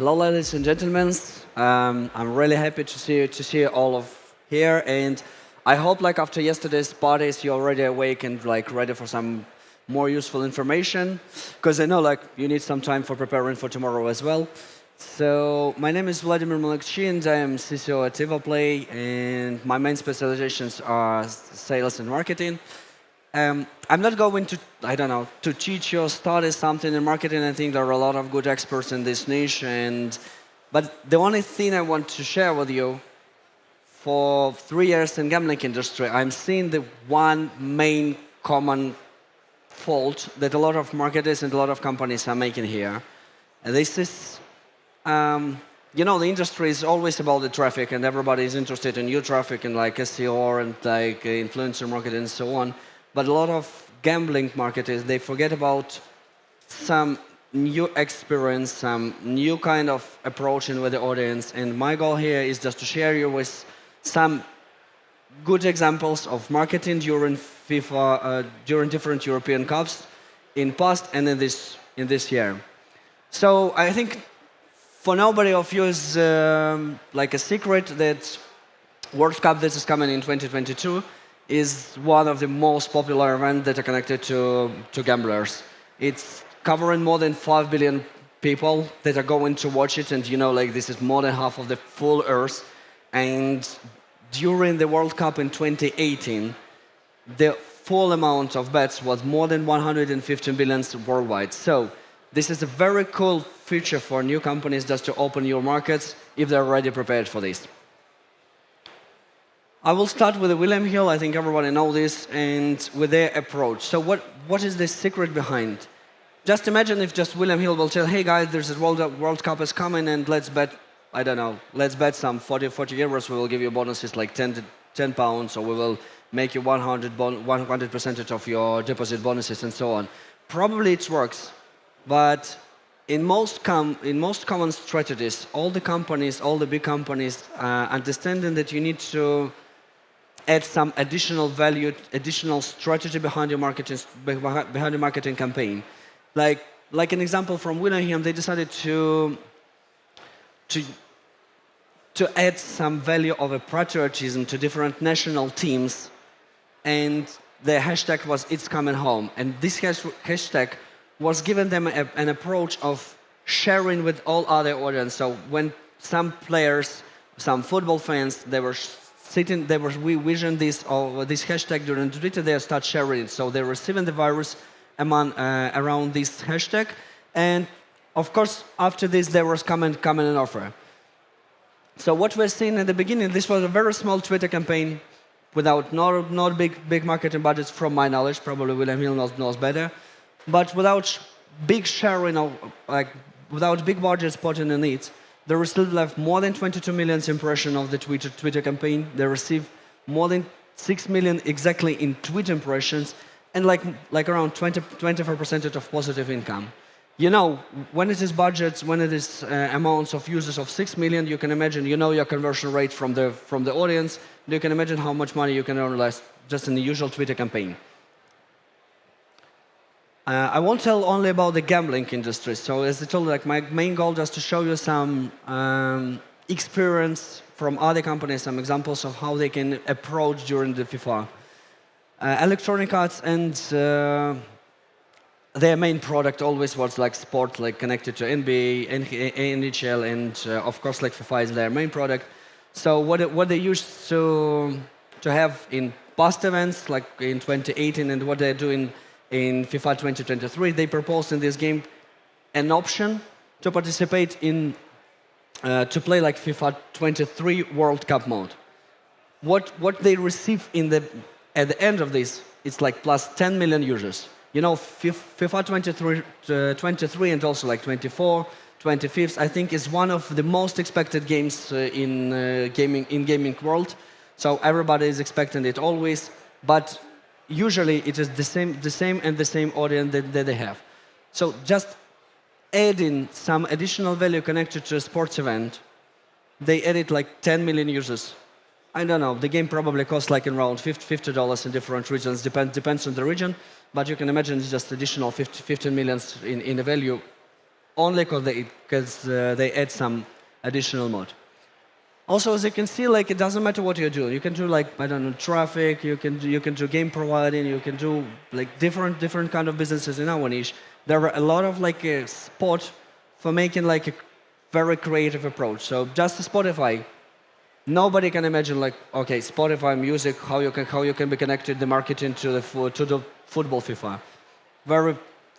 Hello, ladies and gentlemen. I'm really happy to see you all of here, and I hope like after yesterday's parties you're already awake and like ready for some more useful information, because I know like you need some time for preparing for tomorrow as well. So my name is Vladimir Malakchi, and I am CCO at Evoplay, and my main specializations are sales and marketing. I'm not going to, I don't know, to teach you or study something in marketing. I think there are a lot of good experts in this niche, but the only thing I want to share with you, for 3 years in gambling industry, I'm seeing the one main common fault that a lot of marketers and a lot of companies are making here. And this is, the industry is always about the traffic, and everybody is interested in new traffic and like SEO and like influencer marketing and so on. But a lot of gambling marketers, they forget about some new experience, some new kind of approaching with the audience. And my goal here is just to share you with some good examples of marketing during FIFA, during different European Cups in past and in this year. So I think for nobody of you is like a secret that World Cup that is coming in 2022 is one of the most popular events that are connected to gamblers. It's covering more than 5 billion people that are going to watch it, and like this is more than half of the full Earth. And during the World Cup in 2018, the full amount of bets was more than 115 billion worldwide. So this is a very cool feature for new companies just to open your markets if they're already prepared for this. I will start with William Hill. I think everybody knows this, and with their approach. So what is the secret behind? Just imagine if just William Hill will tell, hey guys, there's a World Cup is coming, and let's bet, I don't know, let's bet some 40 euros. We will give you bonuses like 10 pounds, or we will make you 100% of your deposit bonuses and so on. Probably it works, but in most common strategies, all the companies, all the big companies, understanding that you need to add some additional value, additional strategy behind your marketing campaign. Like an example from Willingham, they decided to add some value of a patriotism to different national teams, and the hashtag was "It's Coming Home." And this hashtag was given them an approach of sharing with all other audience. So when some players, some football fans, they were vision this hashtag during Twitter, they start sharing it. So they're receiving the virus around this hashtag. And of course, after this, there was coming an offer. So what we're seeing at the beginning, this was a very small Twitter campaign without not big marketing budgets from my knowledge. Probably William Hill knows better. But without big sharing, without big budgets put in it, they still left more than 22 million impressions of the Twitter campaign. They received more than 6 million exactly in tweet impressions, and like around 24% of positive income. When it is budgets, when it is amounts of users of 6 million, you can imagine, your conversion rate from the audience. You can imagine how much money you can earn just in the usual Twitter campaign. I won't tell only about the gambling industry. So as I told you, my main goal is to show you some experience from other companies, some examples of how they can approach during the FIFA. Electronic Arts and their main product always was like sport, like connected to NBA, NHL, and of course like FIFA is their main product. So what they used to have in past events, like in 2018, and what they're doing in FIFA 2023, they proposed in this game an option to participate in, to play like FIFA 23 World Cup mode. What they receive at the end of this, it's like plus 10 million users. FIFA 23 and also like 24, 25th, I think is one of the most expected games in gaming world. So everybody is expecting it always, but usually it is the same audience that they have. So just adding some additional value connected to a sports event, they added like 10 million users. I don't know, the game probably costs like around $50 in different regions, depends on the region, but you can imagine it's just additional 15 million in the value only because they add some additional mode. Also, as you can see, like it doesn't matter what you do. You can do like I don't know traffic. You can do game providing. You can do like different kind of businesses in our niche. There are a lot of like a spot for making like a very creative approach. So just Spotify, nobody can imagine like okay Spotify music how you can be connected the marketing to the football FIFA.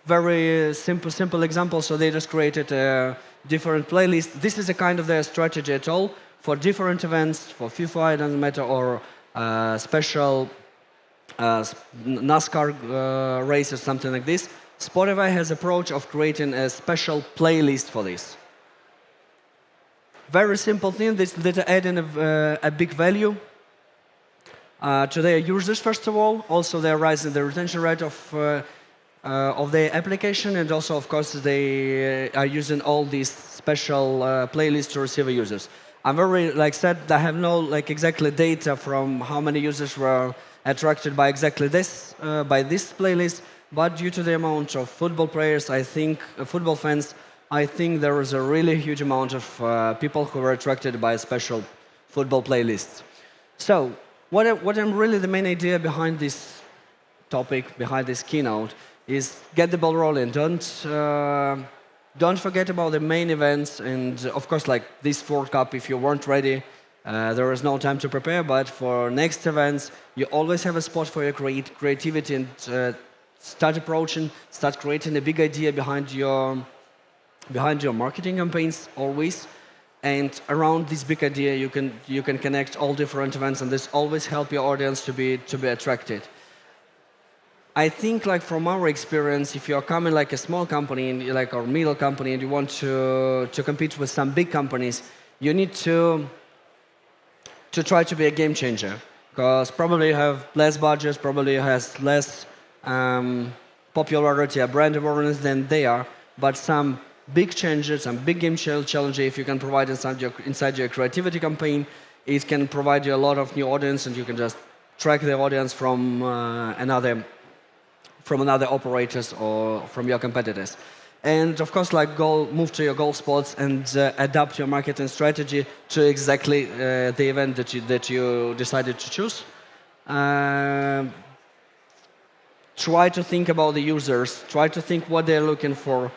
Very simple example. So they just created a different playlist. This is a kind of their strategy at all for different events for FIFA. It doesn't matter or special NASCAR races something like this. Spotify has approach of creating a special playlist for this. Very simple thing that add in a big value to their users first of all. Also, they're raising the retention rate of their application, and also, of course, they are using all these special playlists to receive users. I'm very like said I have no like exactly data from how many users were attracted by exactly this by this playlist, but due to the amount of football players, I think football fans, I think there is a really huge amount of people who were attracted by a special football playlist. So what I'm really the main idea behind this topic, behind this keynote, is get the ball rolling. Don't forget about the main events, and of course, like this World Cup, if you weren't ready, there is no time to prepare. But for next events, you always have a spot for your creativity and start creating a big idea behind your marketing campaigns always. And around this big idea, you can connect all different events, and this always help your audience to be attracted. I think, like from our experience, if you're coming like a small company, like or middle company, and you want to compete with some big companies, you need to try to be a game changer, because probably you have less budgets, probably has less popularity, brand awareness than they are, but some big changes, some big game challenge, if you can provide inside your creativity campaign, it can provide you a lot of new audience, and you can just track the audience from another operators or from your competitors. And of course, like move to your goal spots and adapt your marketing strategy to exactly the event that you decided to choose. Try to think about the users. Try to think what they're looking for.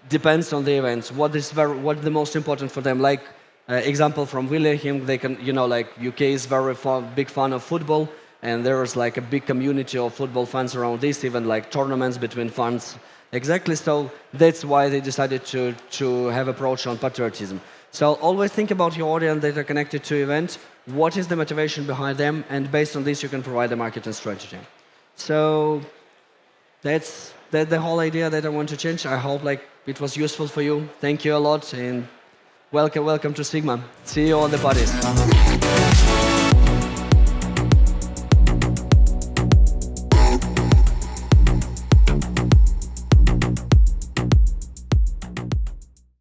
Depends on the events. What the most important for them. Like example from William, they can like UK is very big fan of football. And there is like a big community of football fans around this, even like tournaments between fans. Exactly, so that's why they decided to have approach on patriotism. So always think about your audience that are connected to event, what is the motivation behind them, and based on this you can provide a marketing strategy. So that's the whole idea that I want to change. I hope like it was useful for you. Thank you a lot, and welcome to SiGMA. See you on the parties.